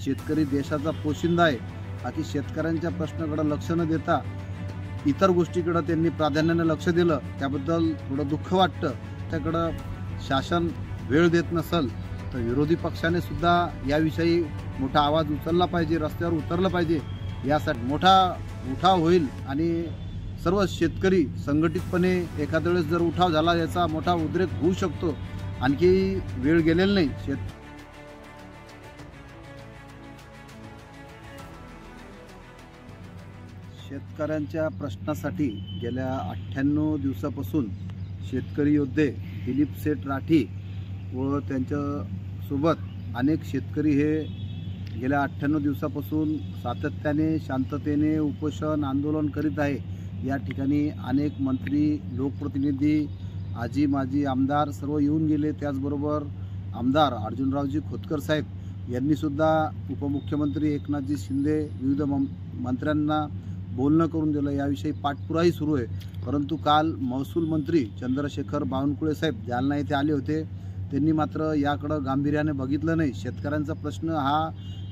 शेतकरी देशाचा पोशिंदा आहे, बाकी शेतकऱ्यांच्या प्रश्नाकडे लक्ष न देता इतर गोष्टीकडे त्यांनी प्राधान्याने लक्ष दिलं, त्याबद्दल थोडं दुःख वाटतं। त्याकडे शासन वेळ देत नसेल तर विरोधी पक्षाने सुद्धा याविषयी मोठा आवाज उचलला पाहिजे, रस्त्यावर उतरलं पाहिजे। यासाठी मोठा उठाव होईल आणि सर्व शेतकरी संघटितपणे एखाद्या वेळेस जर उठाव झाला याचा मोठा उद्रेक होऊ शकतो। आणखी वेळ गेलेला नाही। शेतकऱ्यांच्या प्रश्नासाठी गेल्या 98 दिवसापासून शेतकरी योद्धे दिलीप सेठ राठी व त्यांच्यासोबत अनेक शेतकरी हे गेल्या 98 दिवसापासून सातत्याने शांततेने उपोषण आंदोलन करीत आहे। या ठिकाणी अनेक मंत्री, लोकप्रतिनिधी, आजी माजी आमदार सर्व येऊन गेले। त्याचबरोबर आमदार अर्जुनरावजी खोतकर साहेब यांनी सुद्धा उपमुख्यमंत्री एकनाथजी शिंदे विविध मंत्र्यांना बोलणं करून दिलं। याविषयी पाठपुरावाही सुरू आहे। परंतु काल महसूल मंत्री चंद्रशेखर बावनकुळे साहेब जालना येथे आले होते, त्यांनी मात्र याकडे गांभीर्याने बघितलं नाही। शेतकऱ्यांचा प्रश्न हा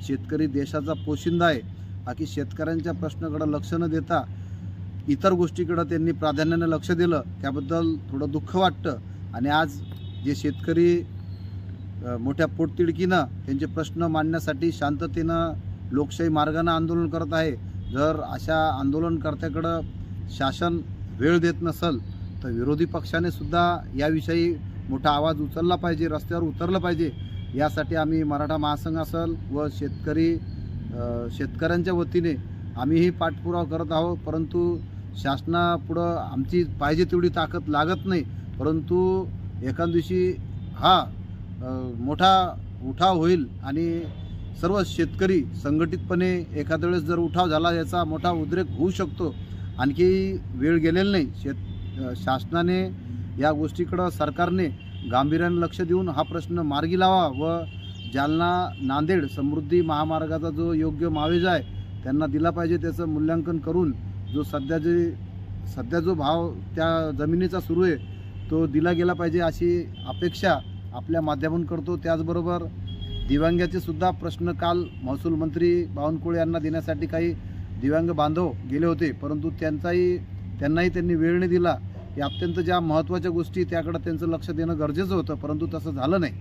शेतकरी देशाचा पोशिंदा आहे, बाकी शेतकऱ्यांच्या प्रश्नाकडे लक्ष न देता इतर गोष्टीकडे त्यांनी प्राधान्याने लक्ष दिलं, त्याबद्दल थोडं दुःख वाटतं। आणि आज जे शेतकरी मोठ्या पोटतिडकीनं त्यांचे प्रश्न मांडण्यासाठी शांततेनं लोकशाही मार्गाने आंदोलन करत आहे, जर अशा आंदोलनकर्त्याकडं शासन वेळ देत नसेल तर विरोधी पक्षाने सुद्धा याविषयी मोठा आवाज उचलला पाहिजे, रस्त्यावर उतरलं पाहिजे। यासाठी आम्ही मराठा महासंघ असेल व शेतकऱ्यांच्या वतीने आम्हीही पाठपुरावा करत आहोत। परंतु शासनापुढं आमची पाहिजे तेवढी ताकद लागत नाही। परंतु एका दिवशी हा मोठा उठाव होईल आणि सर्व शेतकरी संघटितपणे एखाद्या वेळेस जर उठाव झाला याचा मोठा उद्रेक होऊ शकतो। आणखी वेळ गेलेला नाही। शासनाने या गोष्टीकडे, सरकारने गांभीर्याने लक्ष देऊन हा प्रश्न मार्गी लावा व जालना नांदेड समृद्धी महामार्गाचा जो योग्य मावेजा आहे त्यांना दिला पाहिजे। त्याचं मूल्यांकन करून जो सध्या जो भाव त्या जमिनीचा सुरू आहे तो दिला गेला पाहिजे अशी अपेक्षा आपल्या माध्यमातून करतो। त्याचबरोबर दिव्यांगाचे सुद्धा प्रश्न काल महसूल मंत्री बावनकुळे यांना देण्यासाठी काही दिव्यांग बांधव गेले होते, परंतु त्यांनाही त्यांनी वेळ नाही दिला। या अत्यंत ज्या महत्त्वाच्या गोष्टी त्याकडे त्यांचं लक्ष देणं गरजेचं होतं, परंतु तसं झालं नाही।